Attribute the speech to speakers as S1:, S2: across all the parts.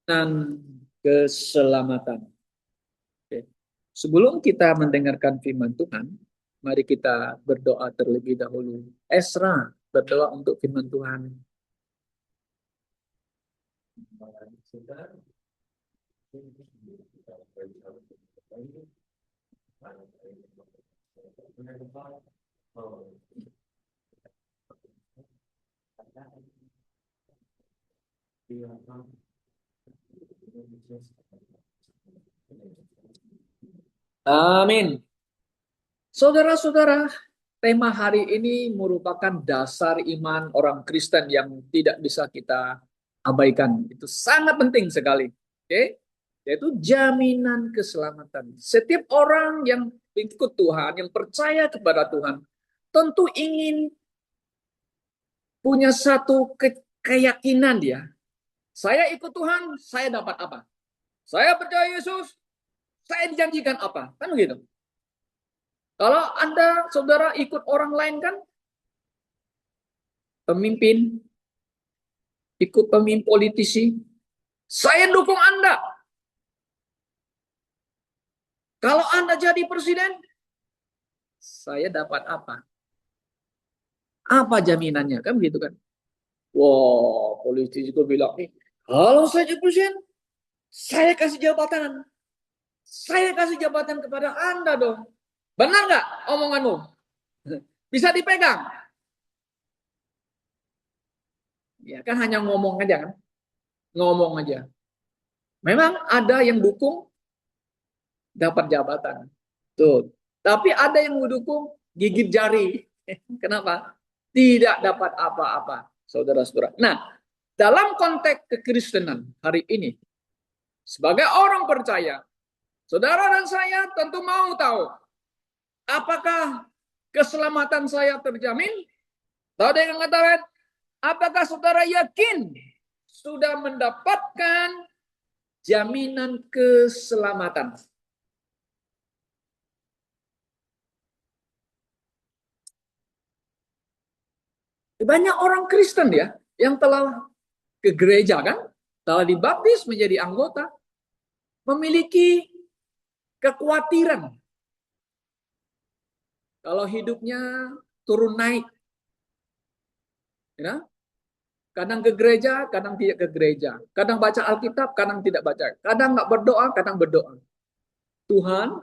S1: Dan keselamatan. Oke. Sebelum kita mendengarkan firman Tuhan, mari kita berdoa terlebih dahulu. Esra berdoa untuk firman Tuhan. Amin. Saudara-saudara, tema hari ini merupakan dasar iman orang Kristen yang tidak bisa kita abaikan. Itu sangat penting sekali. Oke? Yaitu jaminan keselamatan. Setiap orang yang ikut Tuhan, yang percaya kepada Tuhan, tentu ingin punya satu keyakinan dia. Saya ikut Tuhan, saya dapat apa? Saya percaya Yesus, saya dijanjikan apa? Kan begitu. Kalau Anda, saudara, ikut orang lain kan, pemimpin, ikut pemimpin politisi, saya dukung Anda. Kalau Anda jadi presiden, saya dapat apa? Apa jaminannya? Kan begitu kan? Wah, politisi itu bilang, kalau saya jadi presiden, saya kasih jabatan. Saya kasih jabatan kepada Anda dong. Benar nggak omonganmu? Bisa dipegang? Ya kan hanya ngomong aja kan? Ngomong aja. Memang ada yang dukung dapat jabatan. Tuh. Tapi ada yang mendukung gigit jari. Kenapa? Tidak dapat apa-apa, saudara-saudara. Nah, dalam konteks kekristenan hari ini, sebagai orang percaya, saudara dan saya tentu mau tahu, apakah keselamatan saya terjamin? Tahu yang mengatakan, apakah saudara yakin sudah mendapatkan jaminan keselamatan? Banyak orang Kristen ya yang telah ke gereja kan, telah dibaptis menjadi anggota, memiliki kekhawatiran kalau hidupnya turun naik, ya. Kadang ke gereja, kadang tidak ke gereja. Kadang baca Alkitab, kadang tidak baca. Kadang nggak berdoa, kadang berdoa. Tuhan,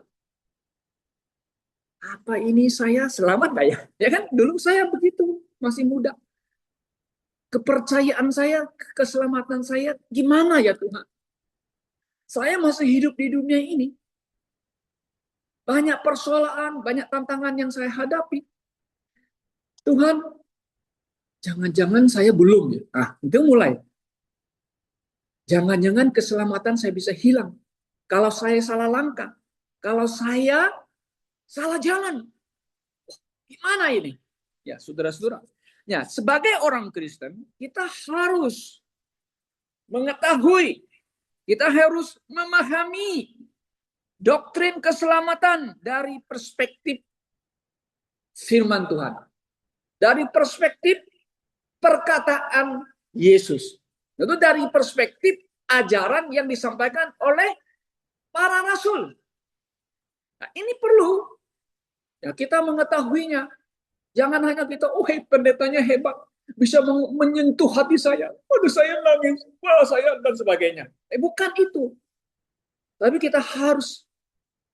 S1: apa ini saya selamat nggak ya? Ya kan, dulu saya begitu, masih muda. Kepercayaan saya, keselamatan saya, gimana ya Tuhan? Saya masih hidup di dunia ini. Banyak persoalan, banyak tantangan yang saya hadapi. Tuhan, jangan-jangan saya belum ya. Nah, itu mulai. Jangan-jangan keselamatan saya bisa hilang. Kalau saya salah langkah. Kalau saya salah jalan. Gimana ini? Ya, saudara-saudara. Ya, sebagai orang Kristen, kita harus mengetahui, kita harus memahami doktrin keselamatan dari perspektif firman Tuhan. Dari perspektif perkataan Yesus. Itu dari perspektif ajaran yang disampaikan oleh para rasul. Nah, ini perlu ya kita mengetahuinya. Jangan hanya kita, oh pendetanya hebat, bisa menyentuh hati saya. Waduh saya nangis, wah saya dan sebagainya. Bukan itu. Tapi kita harus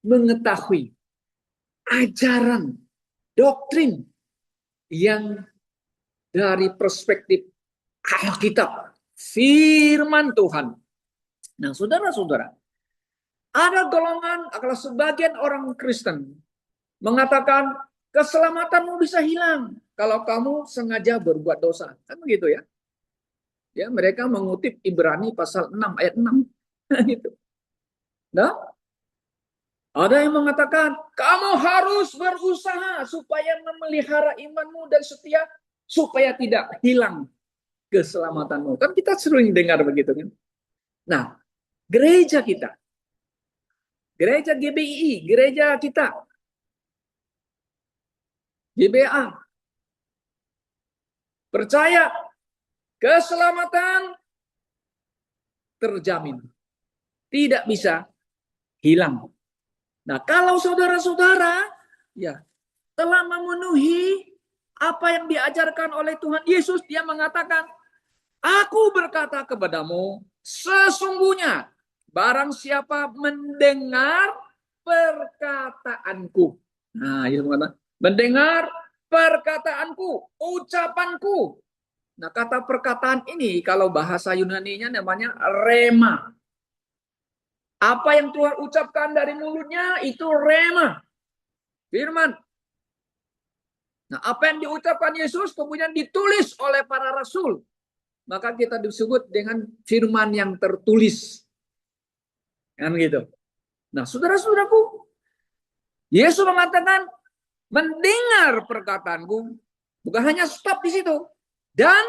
S1: mengetahui ajaran, doktrin yang dari perspektif Alkitab, firman Tuhan. Nah, saudara-saudara, ada golongan, kalau sebagian orang Kristen mengatakan keselamatanmu bisa hilang kalau kamu sengaja berbuat dosa. Kan begitu ya. Ya, mereka mengutip Ibrani pasal 6 ayat 6. Gitu. Nah, ada yang mengatakan kamu harus berusaha supaya memelihara imanmu dan setia supaya tidak hilang keselamatanmu. Kan kita sering dengar begitu kan. Nah, gereja kita, gereja GBI, gereja kita, GBA, percaya keselamatan terjamin, tidak bisa hilang. Nah, kalau saudara-saudara ya telah memenuhi apa yang diajarkan oleh Tuhan Yesus, dia mengatakan, aku berkata kepadamu, sesungguhnya barang siapa mendengar perkataanku. Nah, Yesus mengatakan, mendengar perkataanku, ucapanku. Nah, kata perkataan ini kalau bahasa Yunani-nya namanya rema. Apa yang Tuhan ucapkan dari mulutnya itu rema, firman. Nah, apa yang diucapkan Yesus kemudian ditulis oleh para rasul. Maka kita disebut dengan firman yang tertulis. Kan gitu. Nah, saudara-saudaraku, Yesus mengatakan mendengar perkataanku, bukan hanya stop di situ, dan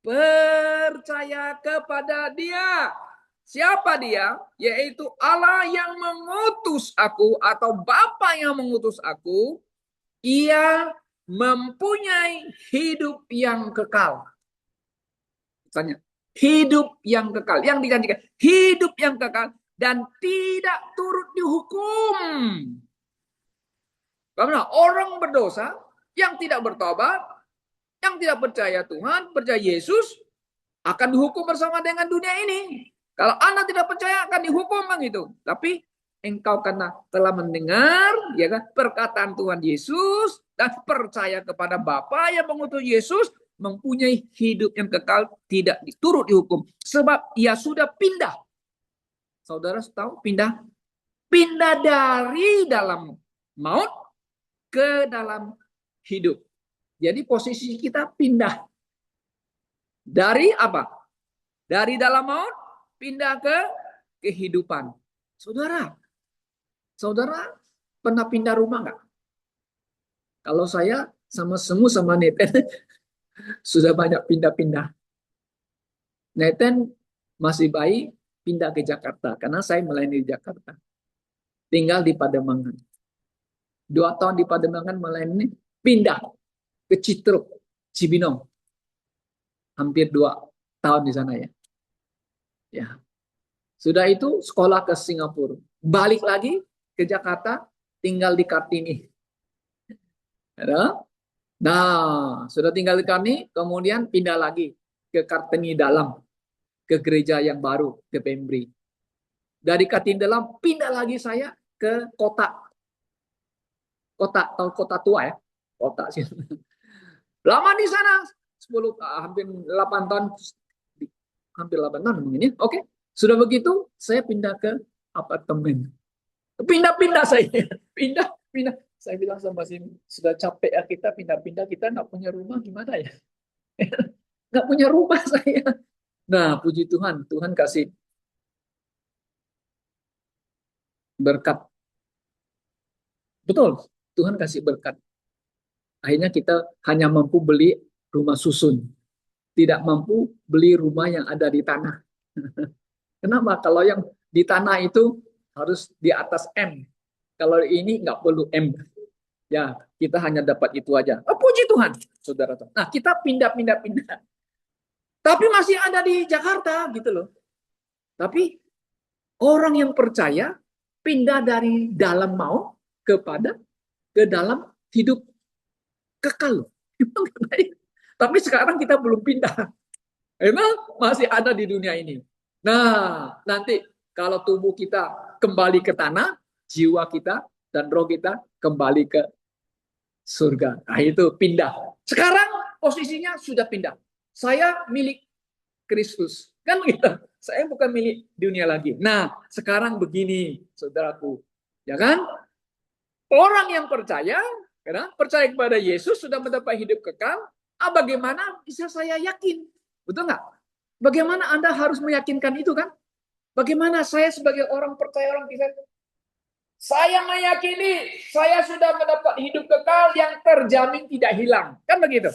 S1: percaya kepada Dia. Siapa Dia? Yaitu Allah yang mengutus aku atau Bapa yang mengutus aku. Ia mempunyai hidup yang kekal. Tanya, hidup yang kekal, yang dijanjikan, hidup yang kekal dan tidak turut dihukum. Karena orang berdosa yang tidak bertobat, yang tidak percaya Tuhan, percaya Yesus, akan dihukum bersama dengan dunia ini. Kalau anak tidak percaya akan dihukum bang itu. Tapi engkau karena telah mendengar ya kan perkataan Tuhan Yesus dan percaya kepada Bapa yang mengutus Yesus, mempunyai hidup yang kekal, tidak diturut dihukum sebab ia sudah pindah. Saudara tahu pindah? Pindah dari dalam maut ke dalam hidup. Jadi posisi kita pindah dari apa? Dari dalam maut pindah ke kehidupan. Saudara, saudara pernah pindah rumah nggak? Kalau saya sama Neten sudah banyak pindah-pindah. Neten masih bayi pindah ke Jakarta karena saya melayani di Jakarta. Tinggal di Pademangan. 2 tahun di Pademangan melayani, pindah ke Citruk, Cibinong. Hampir 2 tahun di sana ya. Ya. Sudah itu sekolah ke Singapura. Balik lagi ke Jakarta, tinggal di Kartini. Nah, sudah tinggal di kami, kemudian pindah lagi ke Kartini Dalam, ke gereja yang baru, ke Pembri. Dari Kartini Dalam, pindah lagi saya ke kota kota tua ya, kota sih. Lama di sana, 10 hampir 8 tahun, hampir 8 tahun mungkin ya. Oke, sudah begitu saya pindah ke apartemen. Pindah-pindah saya, pindah. Saya bilang sama si sudah capek ya kita pindah-pindah, kita nggak punya rumah gimana ya? Nggak punya rumah saya. Nah, puji Tuhan, Tuhan kasih berkat. Betul, Tuhan kasih berkat. Akhirnya kita hanya mampu beli rumah susun. Tidak mampu beli rumah yang ada di tanah. Kenapa? Kalau yang di tanah itu harus di atas M. Kalau ini nggak perlu M. Ya, kita hanya dapat itu aja. Oh, puji Tuhan, saudara. Nah, kita pindah. Tapi masih ada di Jakarta gitu loh. Tapi orang yang percaya pindah dari dalam maut kepada ke dalam hidup kekal. Tapi sekarang kita belum pindah. Emang masih ada di dunia ini. Nah, nanti kalau tubuh kita kembali ke tanah, jiwa kita dan roh kita kembali ke surga. Nah, itu pindah. Sekarang posisinya sudah pindah. Saya milik Kristus. Kan begitu. Saya bukan milik dunia lagi. Nah, sekarang begini, saudaraku. Ya kan? Orang yang percaya, percaya kepada Yesus sudah mendapat hidup kekal. Bagaimana bisa saya yakin? Betul nggak? Bagaimana Anda harus meyakinkan itu kan? Bagaimana saya sebagai orang percaya, orang bisa? Saya meyakini saya sudah mendapat hidup kekal yang terjamin tidak hilang. Kan begitu?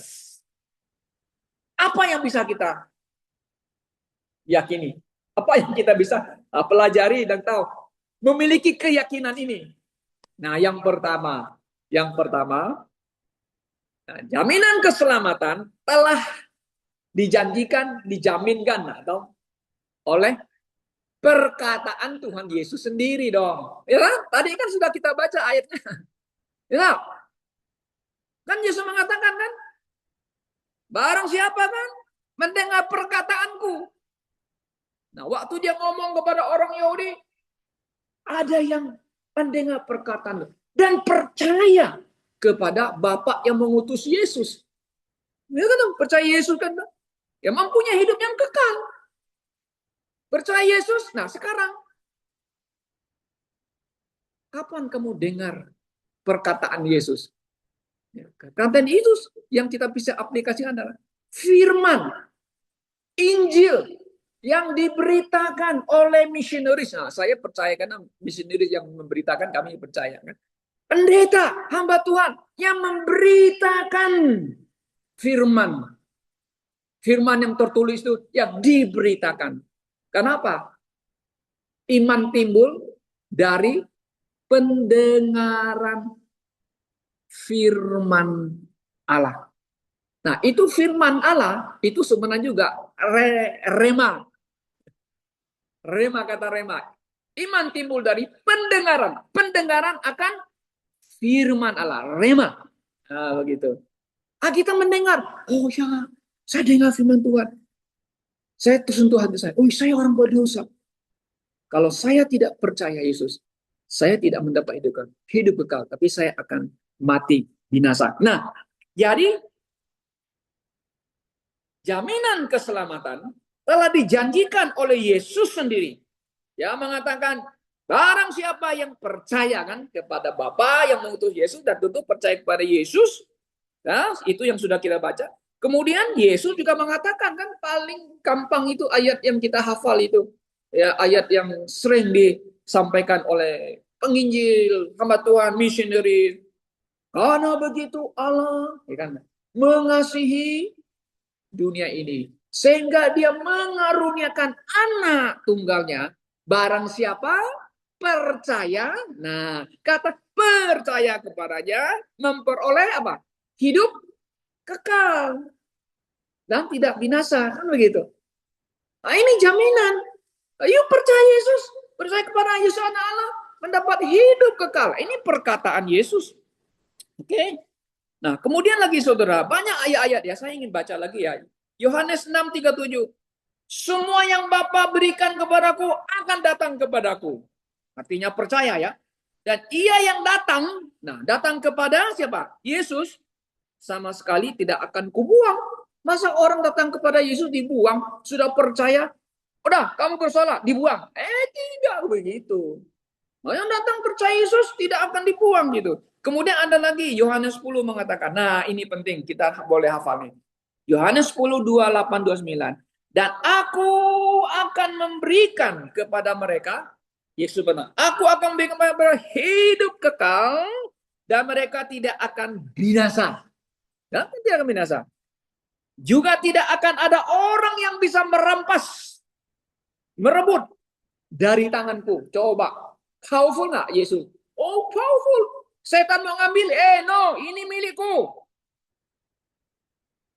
S1: Apa yang bisa kita yakini? Apa yang kita bisa pelajari dan tahu? Memiliki keyakinan ini. Nah, yang pertama, jaminan keselamatan telah dijanjikan, dijaminkan atau oleh perkataan Tuhan Yesus sendiri dong. Ya kan? Tadi kan sudah kita baca ayatnya. Ya, kan Yesus mengatakan kan, barang siapa kan mendengar perkataanku. Nah, waktu dia ngomong kepada orang Yahudi, ada yang mendengar perkataan dan percaya kepada Bapa yang mengutus Yesus. Ya kan, percaya Yesus kan, yang mempunyai hidup yang kekal. Percaya Yesus. Nah, sekarang kapan kamu dengar perkataan Yesus? Ya, karena itu yang kita bisa aplikasikan adalah firman Injil yang diberitakan oleh misionaris. Nah, saya percaya karena misionaris yang memberitakan, kami percaya kan. Pendeta, hamba Tuhan yang memberitakan firman. Firman yang tertulis itu yang diberitakan. Kenapa? Iman timbul dari pendengaran firman Allah. Nah, itu firman Allah, itu sebenarnya juga rema. Rema, kata rema. Iman timbul dari pendengaran. Pendengaran akan firman Allah. Rema. Nah, begitu. Kita mendengar. Oh ya, saya dengar firman Tuhan. Saya tersentuh hati saya. Oh, saya orang berdosa. Kalau saya tidak percaya Yesus, saya tidak mendapat hidup kekal. Tapi saya akan mati binasa. Nah, jadi jaminan keselamatan telah dijanjikan oleh Yesus sendiri. Ya, mengatakan barang siapa yang percaya kan kepada Bapa yang mengutus Yesus dan tentu percaya kepada Yesus, nah, itu yang sudah kita baca. Kemudian Yesus juga mengatakan kan paling gampang itu ayat yang kita hafal itu. Ya, ayat yang sering disampaikan oleh penginjil, hamba Tuhan, misionaris. Karena begitu Allah ya kan, mengasihi dunia ini sehingga dia mengaruniakan anak tunggalnya, barang siapa percaya, nah kata percaya kepadanya memperoleh apa? Hidup kekal dan tidak binasa, kan begitu. Nah, ini jaminan. Ayo percaya Yesus, percaya kepada Yesus anak Allah, mendapat hidup kekal. Ini perkataan Yesus. Oke. Nah, kemudian lagi saudara, banyak ayat-ayat ya, saya ingin baca lagi ya. Yohanes 6:37. Semua yang Bapa berikan kepadaku akan datang kepadaku. Artinya percaya ya. Dan ia yang datang, nah datang kepada siapa? Yesus, sama sekali tidak akan kubuang. Masa orang datang kepada Yesus dibuang? Sudah percaya, udah kamu bersalah, dibuang. Tidak begitu. Nah, yang datang percaya Yesus tidak akan dibuang gitu. Kemudian ada lagi Yohanes 10 mengatakan, nah ini penting kita boleh hafal nih. Yohanes 10, 28, 29. Dan aku akan memberikan kepada mereka, Yesus benar, aku akan memberikan kepada mereka hidup kekal dan mereka tidak akan binasa. Dan tidak akan binasa. Juga tidak akan ada orang yang bisa merampas, merebut dari tanganku. Coba, powerful nggak Yesus? Oh, powerful. Setan mau ngambil, no, ini milikku.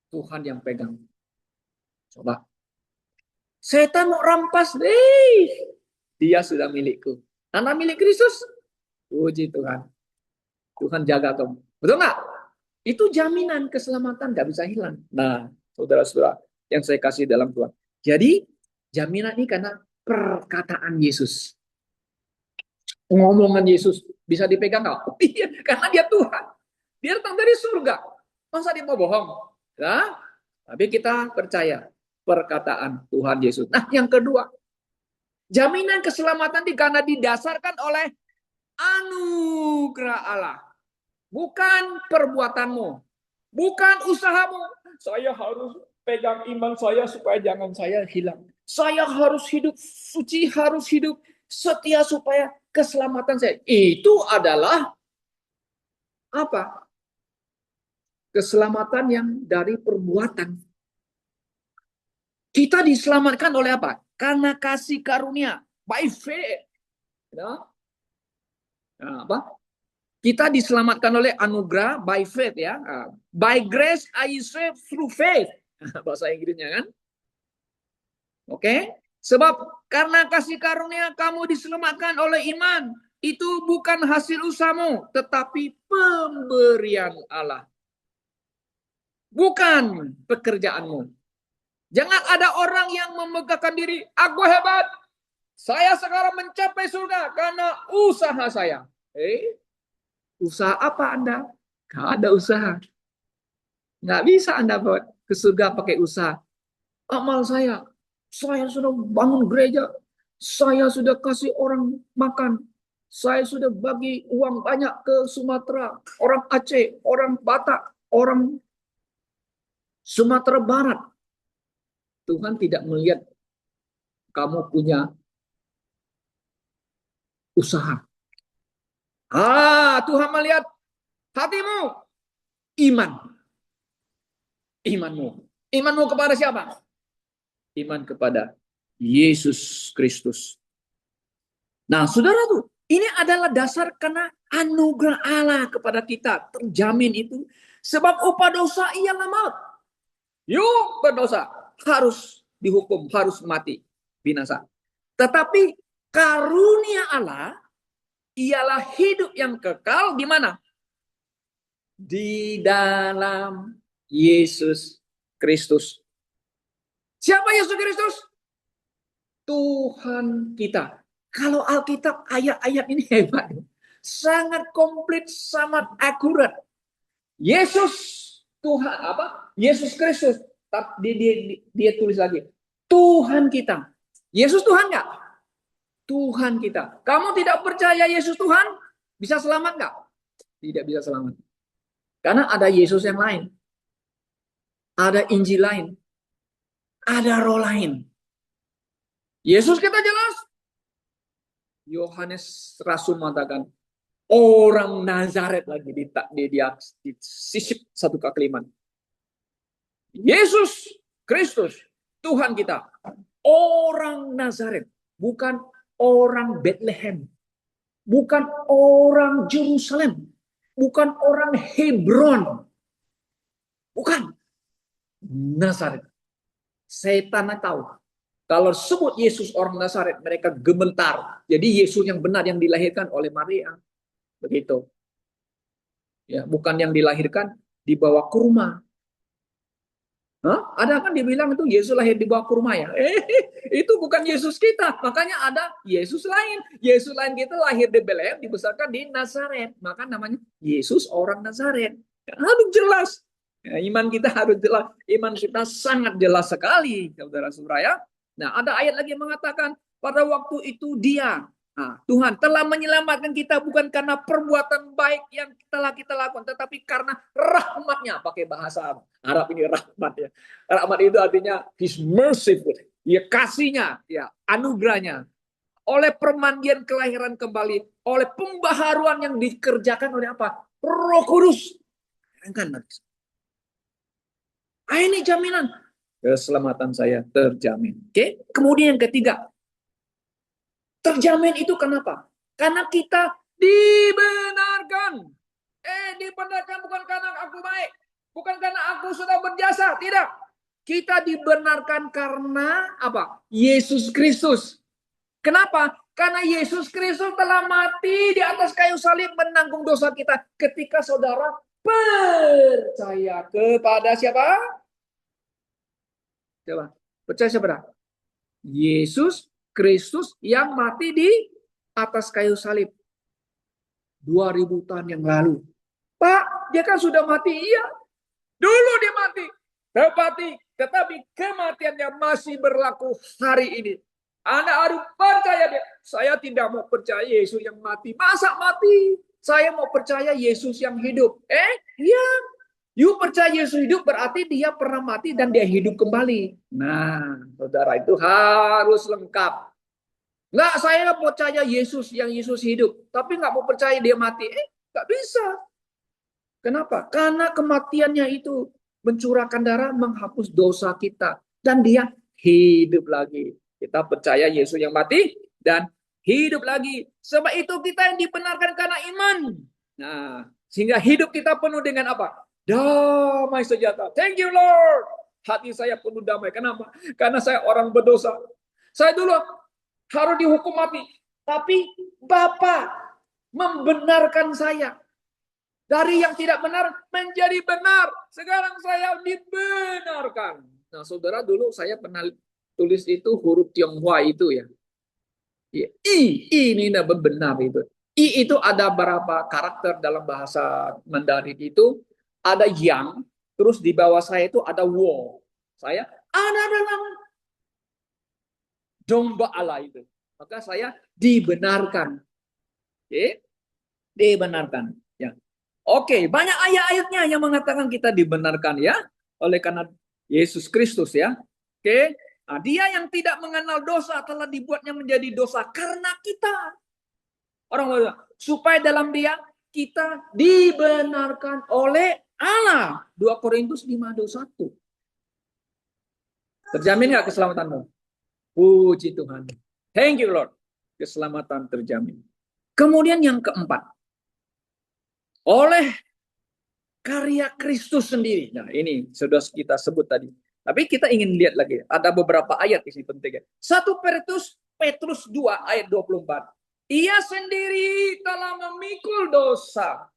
S1: Tuhan yang pegang. Coba. Setan mau rampas, dia sudah milikku. Anak milik Kristus. Puji Tuhan. Tuhan jaga kamu. Betul nggak? Itu jaminan keselamatan, nggak bisa hilang. Nah, saudara-saudara yang saya kasih dalam Tuhan. Jadi, jaminan ini karena perkataan Yesus. Ngomongan Yesus bisa dipegang nggak? Iya, karena dia Tuhan. Dia datang dari surga. Masa dia mau bohong? Nah, tapi kita percaya perkataan Tuhan Yesus. Nah, yang kedua, jaminan keselamatan karena didasarkan oleh anugerah Allah. Bukan perbuatanmu. Bukan usahamu. Saya harus pegang iman saya supaya jangan saya hilang. Saya harus hidup suci, harus hidup setia supaya keselamatan saya. Itu adalah apa? Keselamatan yang dari perbuatan. Kita diselamatkan oleh apa? Karena kasih karunia. By faith. Ya. Nah, apa? Kita diselamatkan oleh anugerah by faith ya. By grace I saved through faith. Bahasa Inggrisnya kan. Oke. Sebab karena kasih karunia kamu diselamatkan oleh iman. Itu bukan hasil usahamu, tetapi pemberian Allah. Bukan pekerjaanmu. Jangan ada orang yang memegahkan diri, aku hebat, saya sekarang mencapai surga karena usaha saya. Usaha apa Anda? Gak ada usaha. Nggak bisa Anda ke surga pakai usaha. Amal saya sudah bangun gereja, saya sudah kasih orang makan, saya sudah bagi uang banyak ke Sumatera, orang Aceh, orang Batak, orang Sumatera Barat. Tuhan tidak melihat kamu punya usaha. Tuhan melihat hatimu, iman. Imanmu. Imanmu kepada siapa? Iman kepada Yesus Kristus. Nah, saudara tuh, ini adalah dasar karena anugerah Allah kepada kita. Terjamin itu. Sebab upah dosa ialah maut. Yuk berdosa. Harus dihukum, harus mati. Binasa. Tetapi karunia Allah ialah hidup yang kekal di mana? Di dalam Yesus Kristus. Siapa Yesus Kristus? Tuhan kita. Kalau Alkitab ayat-ayat ini hebat. Sangat komplit, sangat akurat. Yesus Tuhan apa? Yesus Kristus. Dia tulis lagi. Tuhan kita. Yesus Tuhan nggak? Tuhan kita. Kamu tidak percaya Yesus Tuhan? Bisa selamat nggak? Tidak bisa selamat. Karena ada Yesus yang lain. Ada Injil lain. Ada roh lain. Yesus kita jelas. Yohanes Rasul mengatakan, orang Nazaret lagi disisip satu kekeliman. Yesus Kristus, Tuhan kita. Orang Nazaret, bukan orang Bethlehem. Bukan orang Jerusalem. Bukan orang Hebron. Bukan. Nazaret. Setan tahu. Kalau sebut Yesus orang Nazaret, mereka gemetar. Jadi Yesus yang benar yang dilahirkan oleh Maria. Begitu. Ya, bukan yang dilahirkan di bawah kurma. Ada kan dibilang itu Yesus lahir di bawah kurma ya. Itu bukan Yesus kita. Makanya ada Yesus lain. Yesus lain kita lahir di Bethlehem, dibesarkan di Nazaret. Maka namanya Yesus orang Nazaret. Harus jelas. Ya, iman kita harus jelas. Iman kita sangat jelas sekali, saudara-saudara ya. Nah, ada ayat lagi yang mengatakan pada waktu itu dia, Tuhan telah menyelamatkan kita bukan karena perbuatan baik yang telah kita lakukan, tetapi karena rahmatnya. Pakai bahasa Arab ini rahmat ya. Rahmat itu artinya His merciful, ya kasihnya, ya anugerahnya. Oleh permandian kelahiran kembali, oleh pembaharuan yang dikerjakan oleh apa? Roh Kudus. Ini jaminan keselamatan saya terjamin. Oke, kemudian yang ketiga, terjamin itu kenapa? Karena kita dibenarkan. Dibenarkan bukan karena aku baik, bukan karena aku sudah berjasa, tidak. Kita dibenarkan karena apa? Yesus Kristus. Kenapa? Karena Yesus Kristus telah mati di atas kayu salib menanggung dosa kita. Ketika saudara percaya kepada siapa? Coba, percaya siapa? Yesus Kristus yang mati di atas kayu salib 2000 tahun yang lalu. Pak, dia kan sudah mati. Iya, dulu dia mati. Tetapi kematiannya masih berlaku hari ini. Anda harus percaya dia. Saya tidak mau percaya Yesus yang mati. Masa mati? Saya mau percaya Yesus yang hidup. Iya. You percaya Yesus hidup berarti dia pernah mati dan dia hidup kembali. Nah, saudara itu harus lengkap. Nggak, saya nggak percaya Yesus yang Yesus hidup, tapi nggak mau percaya dia mati. Nggak bisa. Kenapa? Karena kematiannya itu mencurahkan darah, menghapus dosa kita, dan dia hidup lagi. Kita percaya Yesus yang mati dan hidup lagi. Sebab itu kita yang dibenarkan karena iman. Nah, sehingga hidup kita penuh dengan apa? Damai sejahtera. Thank you Lord. Hati saya penuh damai. Kenapa? Karena saya orang berdosa. Saya dulu harus dihukum mati. Tapi Bapa membenarkan saya. Dari yang tidak benar menjadi benar. Sekarang saya dibenarkan. Nah, saudara, dulu saya pernah tulis itu huruf Tionghoa itu ya. I ini benar itu. I itu ada berapa karakter dalam bahasa Mandarin itu. Ada yang, terus di bawah saya itu ada wo. Saya ada dalam domba Allah itu. Maka saya dibenarkan. Oke? Dibenarkan. Ya. Oke, banyak ayat-ayatnya yang mengatakan kita dibenarkan ya. Oleh karena Yesus Kristus ya. Oke. Nah, dia yang tidak mengenal dosa telah dibuatnya menjadi dosa karena kita. Orang bilang, supaya dalam dia kita dibenarkan oleh Allah. 2 Korintus 5:21. Terjamin nggak keselamatanmu? Puji Tuhan. Thank you Lord. Keselamatan terjamin. Kemudian yang keempat. Oleh karya Kristus sendiri. Nah ini sudah kita sebut tadi. Tapi kita ingin lihat lagi. Ada beberapa ayat di sini penting. 1 Petrus 2 ayat 24. Ia sendiri telah memikul dosa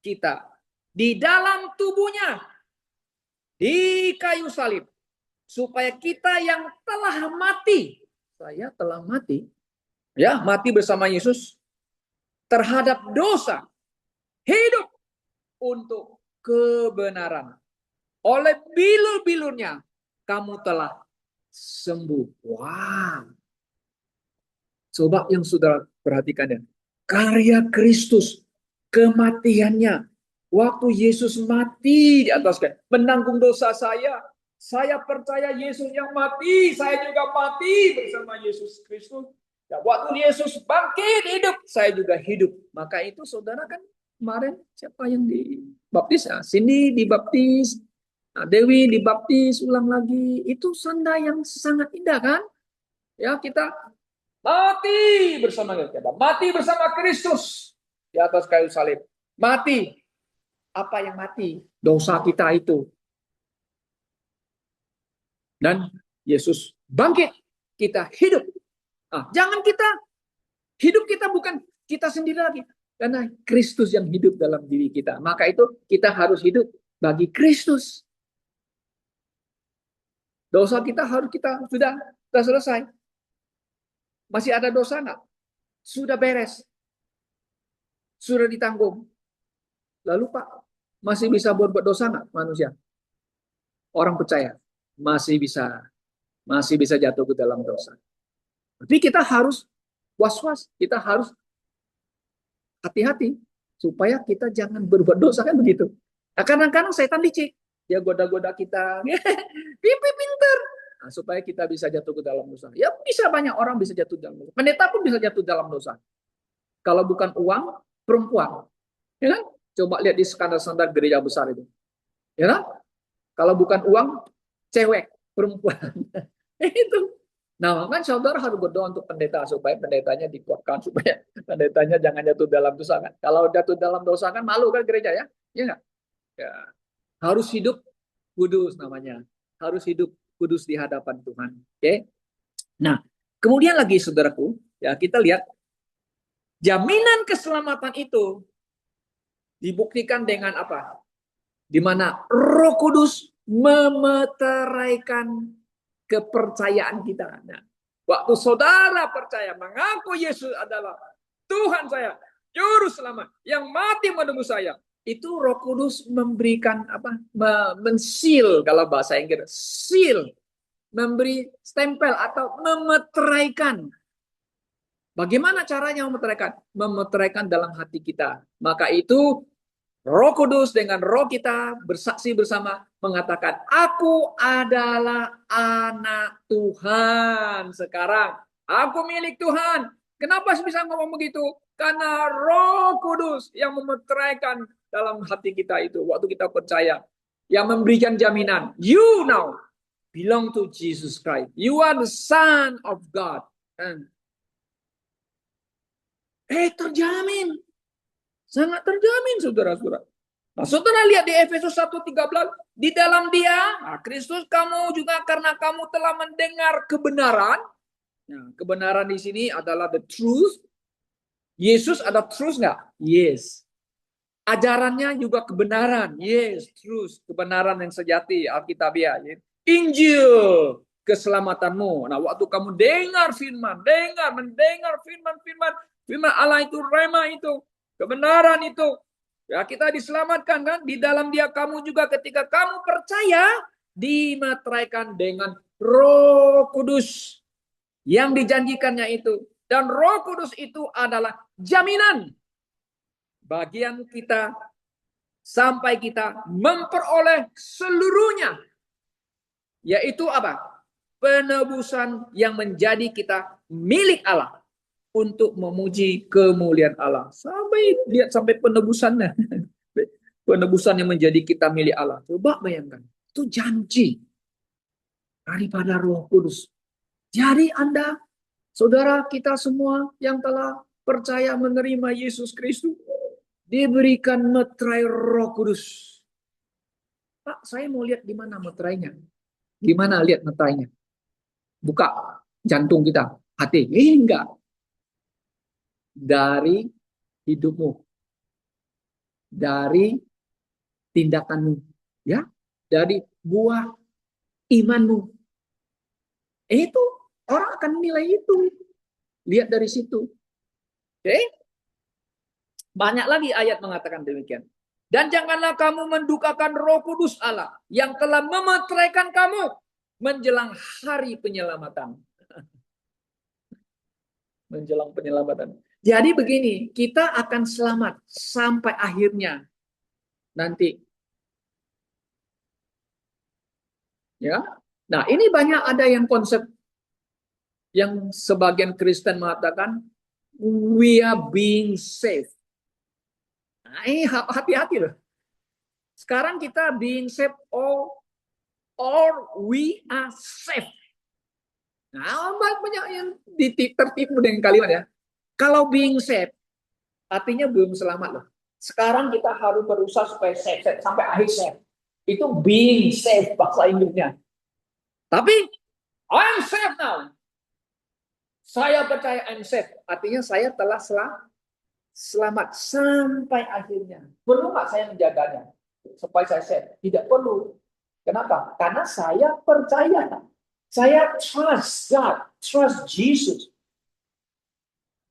S1: kita di dalam tubuhnya di kayu salib. Supaya kita yang telah mati. Saya telah mati. Ya, mati bersama Yesus. Terhadap dosa. Hidup untuk kebenaran. Oleh bilur-bilurnya kamu telah sembuh. Wow. Coba yang saudara perhatikan ya. Karya Kristus, kematiannya. Waktu Yesus mati di atas kayu, menanggung dosa saya. Saya percaya Yesus yang mati, saya juga mati bersama Yesus Kristus. Ya, waktu Yesus bangkit hidup, saya juga hidup. Maka itu saudara kan kemarin siapa yang dibaptis? Ya, Cindy dibaptis, Dewi dibaptis ulang lagi. Itu sanda yang sangat indah kan? Ya, kita mati bersama kita. Mati bersama Kristus di atas kayu salib. Mati. Apa yang mati? Dosa kita itu. Dan Yesus bangkit. Kita hidup. Nah, jangan hidup kita bukan kita sendiri lagi. Karena Kristus yang hidup dalam diri kita. Maka itu kita harus hidup bagi Kristus. Dosa kita sudah selesai. Masih ada dosa nggak? Sudah beres. Sudah ditanggung. Lalu Pak, masih bisa berbuat dosa nggak manusia? Orang percaya masih bisa jatuh ke dalam dosa. Tapi kita harus was-was, kita harus hati-hati supaya kita jangan berbuat dosa kan begitu. Nah, kadang-kadang setan licik, dia goda-goda kita, pipi pinter, nah, supaya kita bisa jatuh ke dalam dosa. Ya bisa banyak orang bisa jatuh dalam dosa. Pendeta pun bisa jatuh dalam dosa. Kalau bukan uang, perempuan, ya kan? Coba lihat di standar-standar gereja besar itu, ya kan? Kalau bukan uang, cewek, perempuan, itu. Nah, kan saudara harus berdoa untuk pendeta supaya pendetanya dikuatkan, supaya pendetanya jangan jatuh dalam dosa kan. Kalau jatuh dalam dosa kan malu kan gereja ya, ya nggak? Ya. Harus hidup kudus namanya, harus hidup kudus di hadapan Tuhan. Oke? Nah, kemudian lagi saudaraku, ya kita lihat jaminan keselamatan itu dibuktikan dengan apa? Di mana Roh Kudus memeteraikan kepercayaan kita. Nah, waktu saudara percaya mengaku Yesus adalah Tuhan saya, juru selamat yang mati menebus saya, itu Roh Kudus memberikan apa? Mensil kalau bahasa Inggris, seal, memberi stempel atau memeteraikan. Bagaimana caranya memeteraikan? Memeteraikan dalam hati kita. Maka itu Roh Kudus dengan roh kita bersaksi bersama mengatakan, aku adalah anak Tuhan sekarang. Aku milik Tuhan. Kenapa bisa ngomong begitu? Karena Roh Kudus yang memeteraikan dalam hati kita itu. Waktu kita percaya. Yang memberikan jaminan. You now belong to Jesus Christ. You are the Son of God. Terjamin. Sangat terjamin, saudara-saudara. Nah, saudara lihat di Efesus 1:13, di dalam dia, Kristus kamu juga karena kamu telah mendengar kebenaran, Nah, kebenaran di sini adalah the truth. Yesus ada truth nggak? Yes. Ajarannya juga kebenaran. Yes, truth. Kebenaran yang sejati, Alkitabiah. Injil, keselamatanmu. Nah, waktu kamu dengar firman, mendengar firman Allah itu, rema itu, kebenaran itu. Ya, kita diselamatkan kan? Di dalam dia kamu juga ketika kamu percaya, dimeteraikan dengan Roh Kudus yang dijanjikannya itu. Dan Roh Kudus itu adalah jaminan bagian kita sampai kita memperoleh seluruhnya. Yaitu apa? Penebusan yang menjadi kita milik Allah untuk memuji kemuliaan Allah. Sampai lihat sampai penebusannya. Penebusan yang menjadi kita milik Allah. Coba bayangkan. Itu janji daripada Roh Kudus. Jadi Anda, saudara kita semua yang telah percaya menerima Yesus Kristus, diberikan meterai Roh Kudus. Pak, saya mau lihat di mana meterainya. Gimana lihat meterainya? Buka jantung kita, hati. Enggak. Dari hidupmu. Dari tindakanmu. Ya, dari buah imanmu. Itu orang akan nilai itu. Lihat dari situ. Oke? Banyak lagi ayat mengatakan demikian. Dan janganlah kamu mendukakan Roh Kudus Allah yang telah memeteraikan kamu menjelang hari penyelamatan. Menjelang penyelamatan. Jadi begini, kita akan selamat sampai akhirnya nanti. Ya. Nah, ini banyak ada yang konsep yang sebagian Kristen mengatakan we are being saved. Nah, ini hati-hati loh. Sekarang kita being saved or we are saved. Nah, banyak yang tertipu dengan kalimat ya. Kalau being saved, artinya belum selamat loh. Sekarang kita harus berusaha supaya saved sampai akhir saved. Itu being saved bahasa Inggrisnya. Tapi I'm saved now. Saya percaya I'm saved. Artinya saya telah selamat sampai akhirnya. Perlu nggak saya menjaganya supaya saya saved? Tidak perlu. Kenapa? Karena saya percaya. Saya trust God, trust Jesus.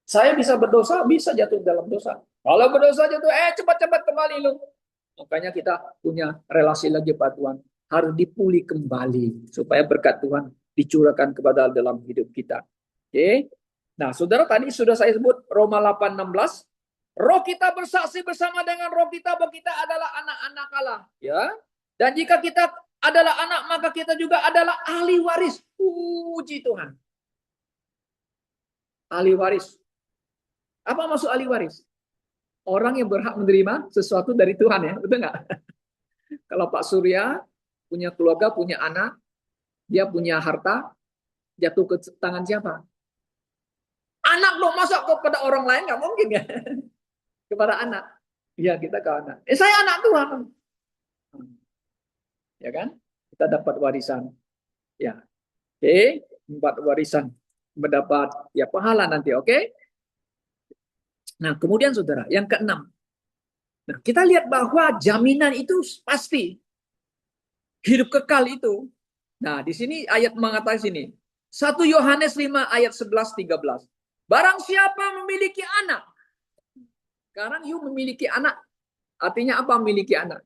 S1: Saya bisa berdosa, bisa jatuh dalam dosa. Kalau berdosa jatuh, cepat-cepat kembali lu. Makanya kita punya relasi lagi Pak Tuhan. Harus dipulih kembali. Supaya berkat Tuhan dicurahkan kepada dalam hidup kita. Oke. Nah, saudara tadi sudah saya sebut Roma 8:16. Roh kita bersaksi bersama dengan roh kita bahwa kita adalah anak-anak Allah. Ya. Dan jika kita adalah anak, maka kita juga adalah ahli waris. Puji Tuhan. Ahli waris. Apa maksud ahli waris? Orang yang berhak menerima sesuatu dari Tuhan ya, betul nggak? Kalau Pak Surya punya keluarga, punya anak, dia punya harta, jatuh ke tangan siapa? Anak dong, masa kepada orang lain nggak mungkin ya? Kepada anak. Ya kita ke anak. Saya anak Tuhan. Ya kan? Kita dapat warisan. Ya. Oke, dapat warisan, mendapat ya pahala nanti, oke? Nah, kemudian saudara, yang keenam. Nah, kita lihat bahwa jaminan itu pasti. Hidup kekal itu. Nah, di sini ayat mengatakan sini. 1 Yohanes 5 ayat 11-13. Barang siapa memiliki anak. Sekarang you memiliki anak. Artinya apa memiliki anak?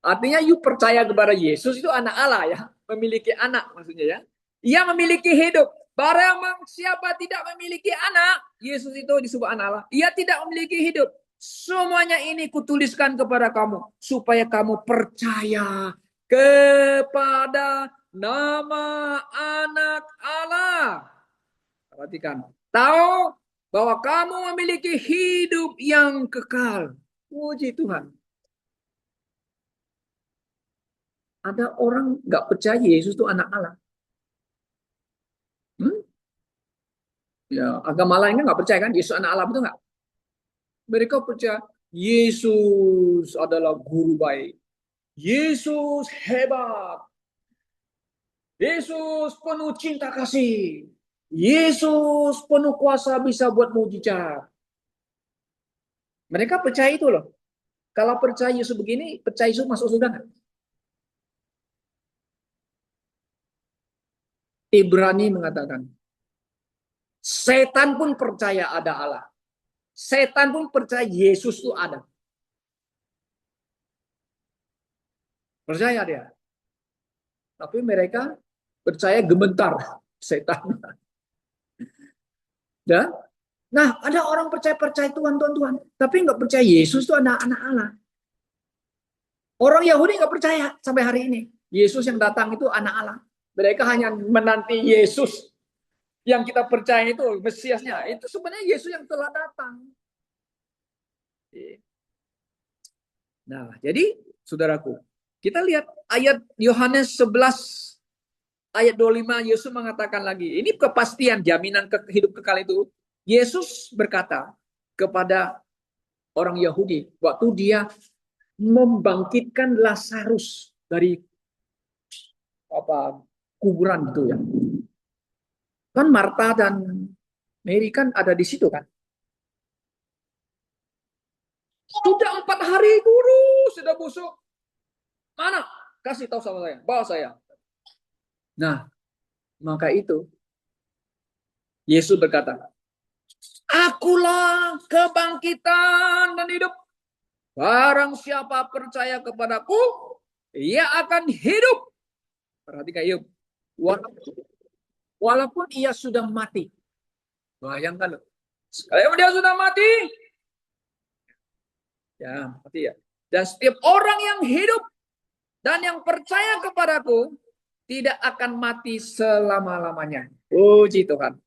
S1: Artinya you percaya kepada Yesus itu anak Allah ya. Memiliki anak maksudnya ya. Ia memiliki hidup. Barang siapa tidak memiliki anak, Yesus itu disebut anak Allah. Ia tidak memiliki hidup. Semuanya ini kutuliskan kepada kamu supaya kamu percaya kepada nama anak Allah. Perhatikan. Tahu bahwa kamu memiliki hidup yang kekal. Puji Tuhan. Ada orang nggak percaya Yesus itu anak Allah. Ya, agama lainnya nggak percaya kan Yesus anak Allah, betul nggak? Mereka percaya Yesus adalah guru baik. Yesus hebat. Yesus penuh cinta kasih. Yesus penuh kuasa bisa buat mujizat. Mereka percaya itu loh. Kalau percaya Yesus begini, percaya Yesus masuk surga nggak? Ibrani mengatakan, setan pun percaya ada Allah. Setan pun percaya Yesus itu ada. Percaya dia. Tapi mereka percaya gementar setan. Dan nah, ada orang percaya Tuhan, Tuhan, Tuhan, tapi nggak percaya Yesus itu anak-anak Allah. Orang Yahudi nggak percaya sampai hari ini. Yesus yang datang itu anak Allah. Mereka hanya menanti Yesus yang kita percaya itu Mesiasnya. Itu sebenarnya Yesus yang telah datang. Nah, jadi saudaraku, kita lihat ayat Yohanes 11 ayat 25, Yesus mengatakan lagi. Ini kepastian jaminan hidup kekal itu. Yesus berkata kepada orang Yahudi waktu dia membangkitkan Lazarus dari apa kuburan gitu ya. Kan Marta dan Mary kan ada di situ kan. Sudah 4 hari guru, sudah busuk. Mana? Kasih tahu sama saya, bawa saya. Nah, maka itu Yesus berkata, Akulah kebangkitan dan hidup. Barang siapa percaya kepadaku, ia akan hidup. Perhatikan Ayub. Walaupun ia sudah mati. Bayangkan loh. Kalau dia sudah mati, ya mati ya. Dan setiap orang yang hidup dan yang percaya kepadaku tidak akan mati selama-lamanya. Puji Tuhan.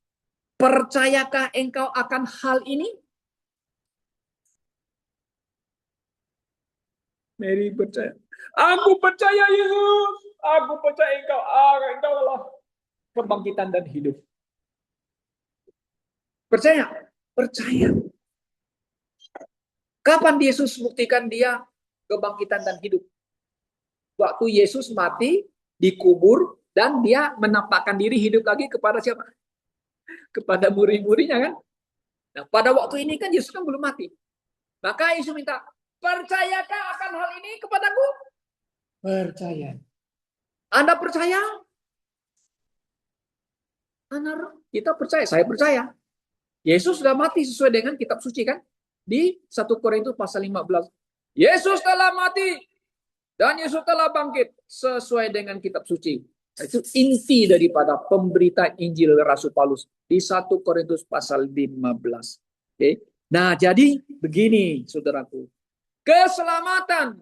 S1: Percayakah engkau akan hal ini? Mary percaya. Aku percaya Yesus. Aku percaya engkau. Engkau adalah kebangkitan dan hidup. Percaya? Percaya. Kapan Yesus buktikan dia kebangkitan dan hidup? Waktu Yesus mati, dikubur, dan dia menampakkan diri hidup lagi kepada siapa? Kepada murid-muridnya kan? Nah, pada waktu ini kan Yesus kan belum mati. Maka Yesus minta, percayakah akan hal ini kepadaku? Percaya. Anda percaya? Kita percaya, saya percaya. Yesus sudah mati sesuai dengan kitab suci kan? Di 1 Korintus pasal 15. Yesus telah mati dan Yesus telah bangkit sesuai dengan kitab suci. Itu inti daripada pemberita Injil Rasul Paulus di 1 Korintus pasal 15. Oke. Nah, jadi begini saudaraku. Keselamatan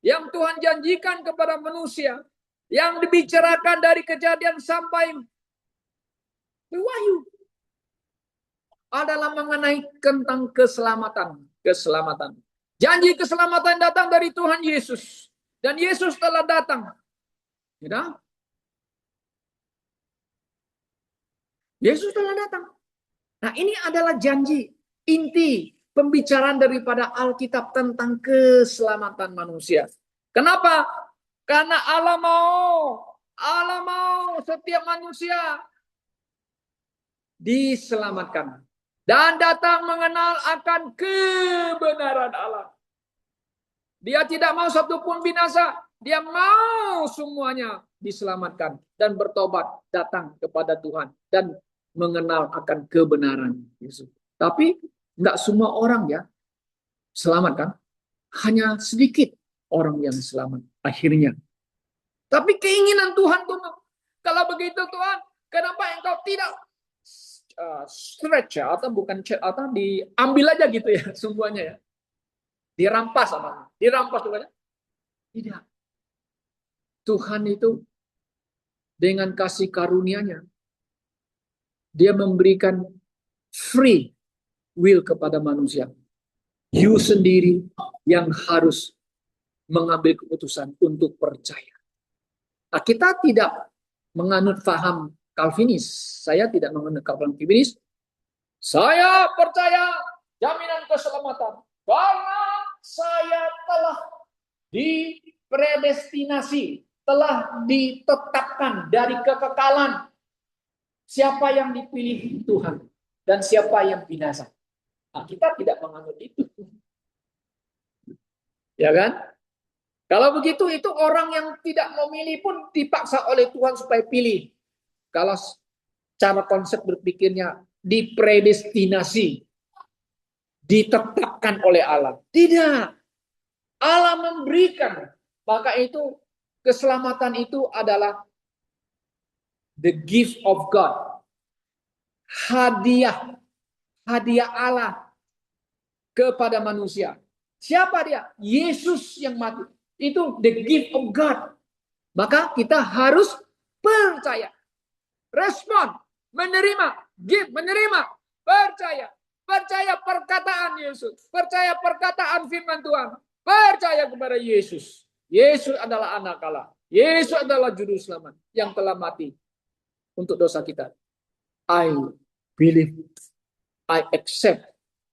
S1: yang Tuhan janjikan kepada manusia yang dibicarakan dari kejadian sampai Wahyu adalah mengenai tentang keselamatan. Keselamatan. Janji keselamatan datang dari Tuhan Yesus. Dan Yesus telah datang. Ya, Yesus telah datang. Nah, ini adalah janji inti pembicaraan daripada Alkitab tentang keselamatan manusia. Kenapa? Karena Allah mau setiap manusia diselamatkan dan datang mengenal akan kebenaran Allah. Dia tidak mau satupun binasa, dia mau semuanya diselamatkan dan bertobat datang kepada Tuhan dan mengenal akan kebenaran Yesus. Tapi enggak semua orang ya selamat kan? Hanya sedikit orang yang selamat akhirnya. Tapi keinginan Tuhan tuh, kalau begitu Tuhan, kenapa engkau tidak stretch ya, atau bukan atau diambil aja gitu ya semuanya ya, dirampas sama dirampas Tuhan? Tidak. Tuhan itu dengan kasih karunia-Nya dia memberikan free will kepada manusia. You sendiri yang harus mengambil keputusan untuk percaya. Nah, kita tidak menganut faham Calvinis. Saya tidak menganut Calvinis. Saya percaya jaminan keselamatan karena saya telah dipredestinasi, telah ditetapkan dari kekekalan Siapa yang dipilih Tuhan dan siapa yang binasa. Nah, kita tidak menganut itu. Ya kan? Kalau begitu itu orang yang tidak memilih pun dipaksa oleh Tuhan supaya pilih. Kalau cara konsep berpikirnya dipredestinasi, ditetapkan oleh Allah. Tidak. Allah memberikan. Maka itu keselamatan itu adalah the gift of God. Hadiah. Hadiah Allah kepada manusia. Siapa dia? Yesus yang mati. Itu the gift of God. Maka kita harus percaya. Respon. Menerima. Give. Menerima. Percaya. Percaya perkataan Yesus. Percaya perkataan firman Tuhan. Percaya kepada Yesus. Yesus adalah anak Allah. Yesus adalah juru selamat yang telah mati untuk dosa kita. I believe. I accept.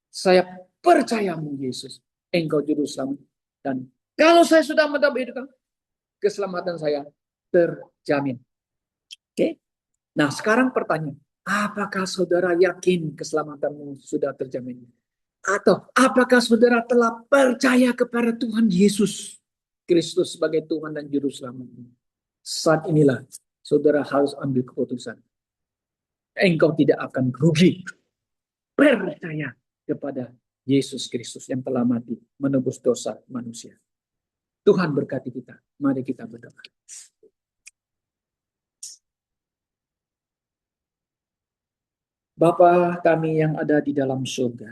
S1: Saya percayamu Yesus. Engkau juru selamat. Dan kalau saya sudah mendapat hidup, keselamatan saya terjamin. Oke? Nah, sekarang pertanyaan. Apakah saudara yakin keselamatanmu sudah terjamin? Atau apakah saudara telah percaya kepada Tuhan Yesus Kristus sebagai Tuhan dan Juru Selamatmu? Saat inilah saudara harus ambil keputusan. Engkau tidak akan rugi. Percaya kepada Yesus Kristus yang telah mati menebus dosa manusia. Tuhan berkati kita. Mari kita berdoa. Bapa kami yang ada di dalam surga,